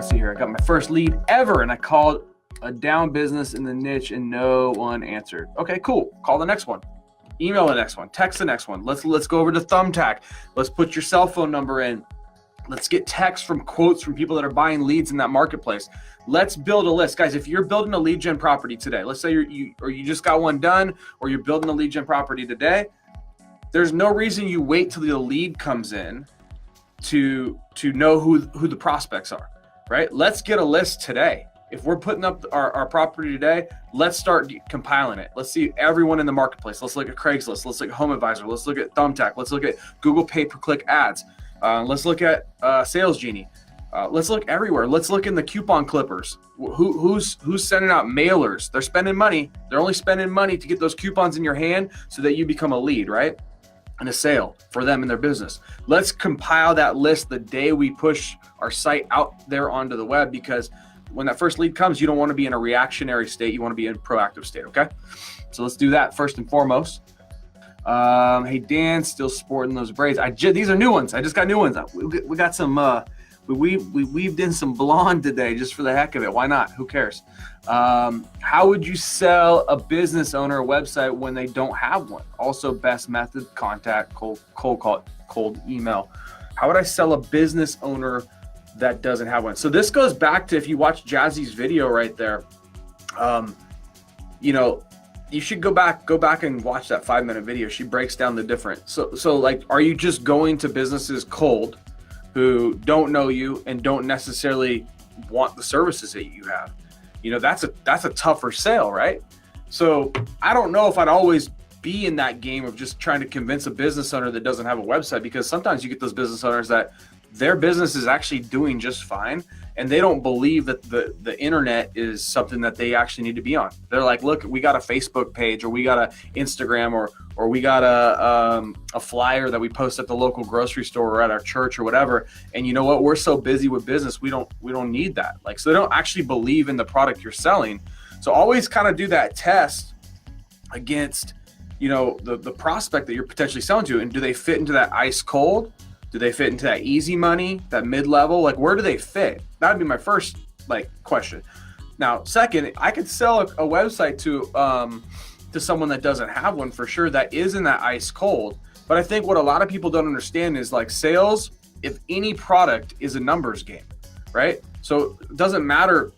let's see here. I got my first lead ever, and I called a down business in the niche and no one answered. Okay, cool. Call the next one. Email the next one. Text the next one. Let's go over to Thumbtack. Let's put your cell phone number in. Let's get texts from quotes from people that are buying leads in that marketplace. Let's build a list. Guys, if you're building a lead gen property today, let's say you just got one done, or you're building a lead gen property today, there's no reason you wait till the lead comes in to know who the prospects are, right? Let's get a list today. If we're putting up our property today, let's start compiling it. Let's see everyone in the marketplace. Let's look at Craigslist. Let's look at Home Advisor. Let's look at Thumbtack. Let's look at Google pay-per-click ads. Let's look at Sales Genie. Let's look everywhere. Let's look in the coupon clippers. Who's sending out mailers? They're spending money. They're only spending money to get those coupons in your hand so that you become a lead, right? And a sale for them and their business. Let's compile that list the day we push our site out there onto the web, because when that first lead comes, you don't want to be in a reactionary state. You want to be in a proactive state, okay? So let's do that first and foremost. Hey, Dan, still sporting those braids. These are new ones. I just got new ones. We got some, we weaved in some blonde today just for the heck of it. Why not? Who cares? How would you sell a business owner a website when they don't have one? Also, best method: contact, cold call, cold email. How would I sell a business owner that doesn't have one? So this goes back to, if you watch Jazzy's video right there, you should go back and watch that 5-minute video. She breaks down the different. So like, are you just going to businesses cold who don't know you and don't necessarily want the services that you have? That's a tougher sale, right? So I don't know if I'd always be in that game of just trying to convince a business owner that doesn't have a website, because sometimes you get those business owners that their business is actually doing just fine, and they don't believe that the internet is something that they actually need to be on. They're like, look, we got a Facebook page, or we got a Instagram, or we got a flyer that we post at the local grocery store or at our church or whatever. And you know what? We're so busy with business, we don't need that. Like, so they don't actually believe in the product you're selling. So always kind of do that test against, the prospect that you're potentially selling to, and do they fit into that ice cold? Do they fit into that easy money, that mid-level? Like, where do they fit? That'd be my first question. Now, second, I could sell a website to someone that doesn't have one, for sure, that is in that ice cold. But I think what a lot of people don't understand is, like, sales, if any product, is a numbers game, right? So it doesn't matter.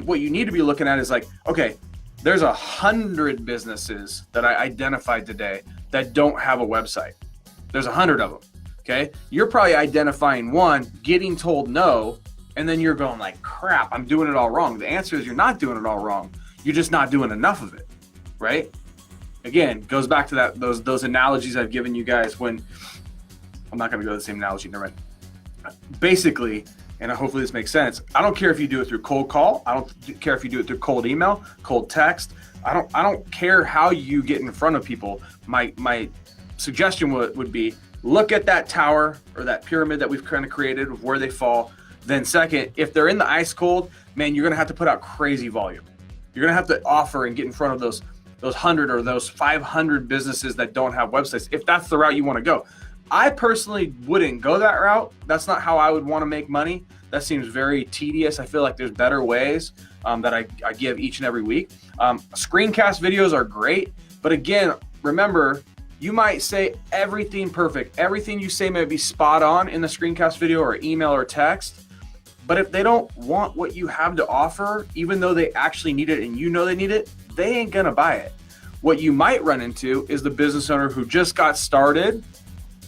What you need to be looking at is like, okay, there's 100 businesses that I identified today that don't have a website. There's 100 of them. Okay, you're probably identifying one, getting told no, and then you're going like, crap, I'm doing it all wrong. The answer is, you're not doing it all wrong. You're just not doing enough of it, right? Again, goes back to those analogies I've given you guys when, I'm not going to go to the same analogy, never mind. Basically, and hopefully this makes sense, I don't care if you do it through cold call. I don't care if you do it through cold email, cold text. I don't care how you get in front of people. My suggestion would be, look at that tower or that pyramid that we've kind of created of where they fall. Then second, if they're in the ice cold, man, you're going to have to put out crazy volume. You're going to have to offer and get in front of those 100 or those 500 businesses that don't have websites, if that's the route you want to go. I personally wouldn't go that route. That's not how I would want to make money. That seems very tedious. I feel like there's better ways that I give each and every week. Screencast videos are great. But again, remember, you might say everything perfect. Everything you say may be spot on in the screencast video or email or text. But if they don't want what you have to offer, even though they actually need it and they need it, they ain't gonna buy it. What you might run into is the business owner who just got started,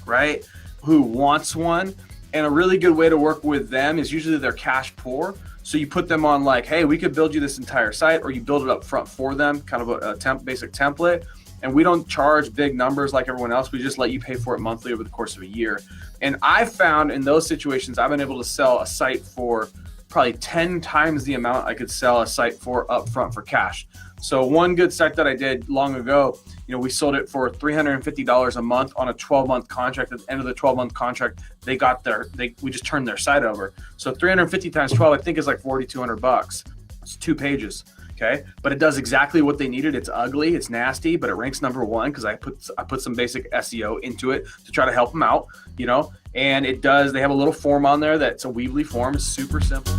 right? Who wants one. And a really good way to work with them is usually they're cash poor. So you put them on like, hey, we could build you this entire site, or you build it up front for them, kind of a basic template. And we don't charge big numbers like everyone else. We just let you pay for it monthly over the course of a year. And I've found in those situations, I've been able to sell a site for probably 10 times the amount I could sell a site for upfront for cash. So one good site that I did long ago, we sold it for $350 a month on a 12-month contract. At the end of the 12-month contract, we just turned their site over. So 350 times 12, I think, is like $4,200. It's 2 pages. Okay, but it does exactly what they needed. It's ugly, it's nasty, but it ranks number 1 because I put some basic SEO into it to try to help them out, and it does. They have a little form on there that's a Weebly form. It's super simple.